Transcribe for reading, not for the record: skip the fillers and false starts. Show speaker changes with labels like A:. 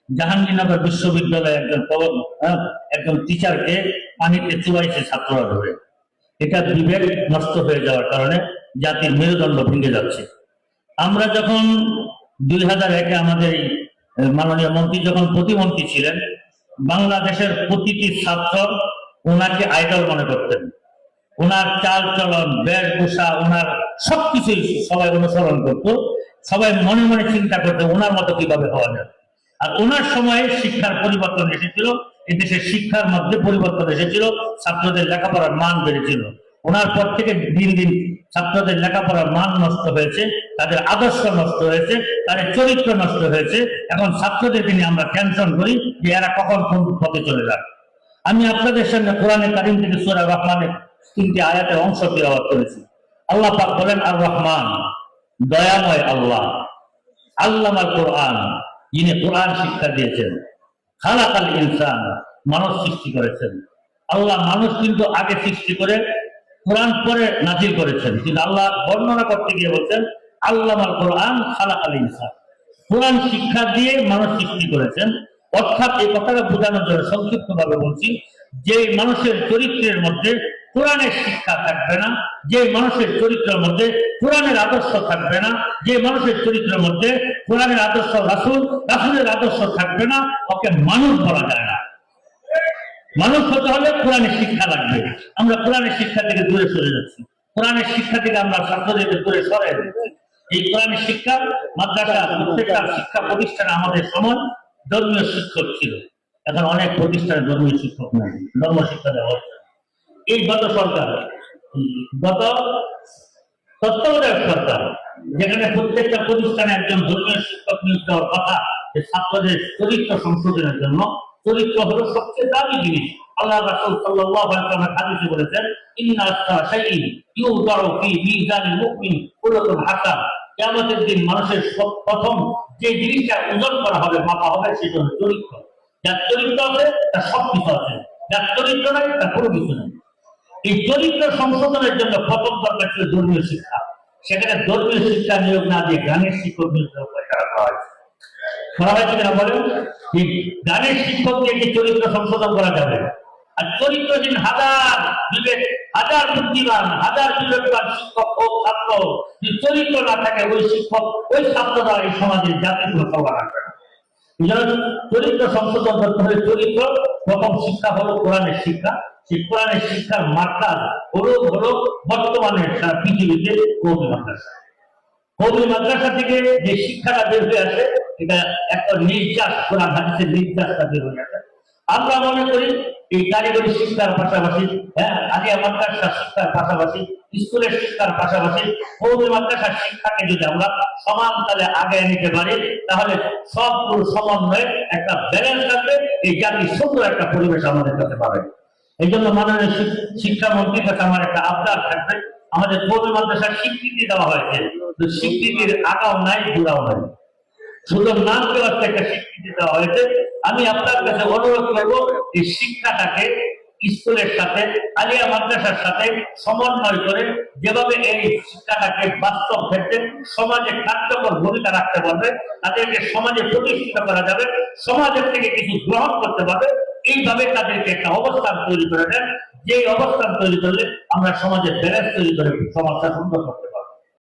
A: জাহাঙ্গীরনগর বিশ্ববিদ্যালয়ে একজন টিচারকে পানিতে চুবাইছে ছাত্ররা ধরে। এটা বিবেক নষ্ট হয়ে যাওয়ার কারণে জাতির মেরুদণ্ড ভেঙে যাচ্ছে। আমরা যখন 2001-এ আমাদের মাননীয় মন্ত্রী যখন প্রতিমন্ত্রী ছিলেন, বাংলাদেশের প্রতিটি ছাত্র ওনাকে আইডল মনে করতেন। ওনার চাল চলন, বেশভূষা, ওনার সবকিছুই সবাই অনুসরণ করতো। সবাই মনে মনে চিন্তা করতো ওনার মতো কিভাবে হওয়া যায়। আর ওনার সময়ে শিক্ষার পরিবর্তন এসেছিল, এদেশের শিক্ষার মধ্যে পরিবর্তন এসেছিল, ছাত্রদের লেখাপড়ার মান বেড়েছিল। ওনার পর থেকে দিন দিন ছাত্রদের লেখাপড়ার মান নষ্ট হয়েছে, তাদের আদর্শ নষ্ট হয়েছে, তাদের চরিত্র নষ্ট হয়েছে। এখন ছাত্রদেরকে নিয়ে আমরা টেনশন করি যে এরা কখন কোন পথে চলে যাবে। আমি আপনাদের সামনে কোরআনে কারীম থেকে সূরা রহমানের 3টি আয়াতের অংশ তিলাওয়াত করেছি। আল্লাহ পাক বলেন, আর রহমান, দয়াময় আল্লাহ, আল্লামাল কোরআন, যিনি কোরআন শিক্ষা দিয়েছেন, খালাকাল ইনসান, মানুষ সৃষ্টি করেছেন। আল্লাহ মানুষ কিন্তু আগে সৃষ্টি করে কোরআন পরে নাজিল করেছেন, কিন্তু আল্লাহ বর্ণনা করতে গিয়ে বলছেন আল্লামাল কোরআন খালাকাল ইনসান, কোরআন শিক্ষা দিয়ে মানুষ সৃষ্টি করেছেন। অর্থাৎ এই কথাটা বোঝানোর জন্য সংক্ষিপ্ত ভাবে বলছি, যে মানুষের চরিত্রের মধ্যে কোরআনের শিক্ষা থাকবে না, যে মানুষের চরিত্রের মধ্যে কোরআনের আদর্শ থাকবে না, যে মানুষের চরিত্রের মধ্যে কোরআনের আদর্শ, রাসূলের আদর্শ থাকবে না, ওকে মানুষ বলা যায় না। মানুষ হতে হলে কোরআনের শিক্ষা লাগবে। আমরা কোরআনের শিক্ষা থেকে দূরে সরে যাচ্ছি, কোরআনের শিক্ষা থেকে আমরা ছাত্রদেরকে দূরে সরে যাচ্ছি। এই কোরআনের শিক্ষা মাদ্রাসা, প্রত্যেকটা শিক্ষা প্রতিষ্ঠানে আমাদের সমাজ ধর্মীয় শিক্ষক ছিল। এখন অনেক প্রতিষ্ঠানে ধর্মীয় শিক্ষক নেই, ধর্ম শিক্ষা দেওয়া হচ্ছে। এই গত তত্ত্বাবধায়ক সরকার, যেখানে প্রত্যেকটা প্রতিষ্ঠানে একজন ধর্মীয় শিক্ষক নিয়োগ দেওয়ার কথা, যে ছাত্রদের চরিত্র সংশোধনের জন্য। চরিত্র হলো সবচেয়ে দামি জিনিস। আল্লাহ রাসূল সাল্লাল্লাহু আলাইহি ওয়াসাল্লাম হাদিসে বলেছেন, ইন্না শাইইন ইউদাউ ফি মিজানিল মুমিন কুল্লুল হাসান। কিয়ামতের দিন মানুষের প্রথম যে জিনিসটা ওজন করা হবে, মাপা হবে, সেটা হলো চরিত্র। যার চরিত্র আছে তার সবকিছু আছে, যার চরিত্র নাই তার কোনো কিছু নেই। এই চরিত্র সংশোধনের জন্য প্রথম দরকার ছিল ধর্মীয় শিক্ষা। সেখানে ধর্মীয় শিক্ষা নিয়োগ না দিয়ে গানের শিক্ষক নিয়োগ করা হয়েছে। শোনা হয়েছে কিনা বলেন? গানের শিক্ষক দিয়ে কি চরিত্র সংশোধন করা যাবে? আর চরিত্রহীন হাজার বুদ্ধিমান, হাজার বিবেকবান শিক্ষক হোক, ছাত্র, যে চরিত্র না থাকে, ওই শিক্ষক, ওই ছাত্ররা এই সমাজের জাতির কোনো সভা রাখবে না। চরিত্র সংশোধন করতে হলে চরিত্র, প্রথম শিক্ষা হলো কোরআনের শিক্ষা। সেই কোরআনের শিক্ষার মার্কাজ হলো বর্তমানে সারা পৃথিবীতে কওমি মাদ্রাসা। কওমি মাদ্রাসা থেকে যে শিক্ষাটা বের হয়ে আসে, এটা একটা নির্যাস, কোরআন হাদিসের নির্যাসটা বের হয়ে আসে। আমরা মনে করি এই কারিগরি শিক্ষার পাশাপাশি, আলিয়া মাদ্রাসা শিক্ষার পাশাপাশি, স্কুলের শিক্ষার পাশাপাশি কওমি মাদ্রাসার শিক্ষাকে যদি আমরা সমান তালে আগে নিতে পারি, তাহলে সবগুলো সমন্বয়ে একটা ব্যালেন্স থাকবে, এই জাতির সুন্দর একটা পরিবেশ আমাদের কাছে পাবে। এই জন্য মাননীয় শিক্ষামন্ত্রীর কাছে আমার একটা আবদার থাকবে, আমাদের কওমি মাদ্রাসার স্বীকৃতি দেওয়া হয়েছে, স্বীকৃতির আগাও নাই, বুড়াও নাই, শুধু নাম দেওয়ার একটা স্বীকৃতি দেওয়া হয়েছে। আমি আপনার কাছে অনুরোধ করবো, এই শিক্ষাটাকে স্কুলের সাথে, আলিয়া মাদ্রাসার সাথে সমন্বয় করে যেভাবে এই শিক্ষাটাকে বাস্তব ক্ষেত্রে সমাজে কার্যকর ভূমিকা রাখতে পারবে, তাদেরকে সমাজে প্রতিষ্ঠিত করা যাবে, সমাজের থেকে কিছু গ্রহণ করতে পারবে, এইভাবে তাদেরকে একটা অবস্থান তৈরি করে দেন, যে অবস্থান তৈরি করলে আমরা সমাজের ব্যালেন্স তৈরি করে সমাজটা সুন্দর করতে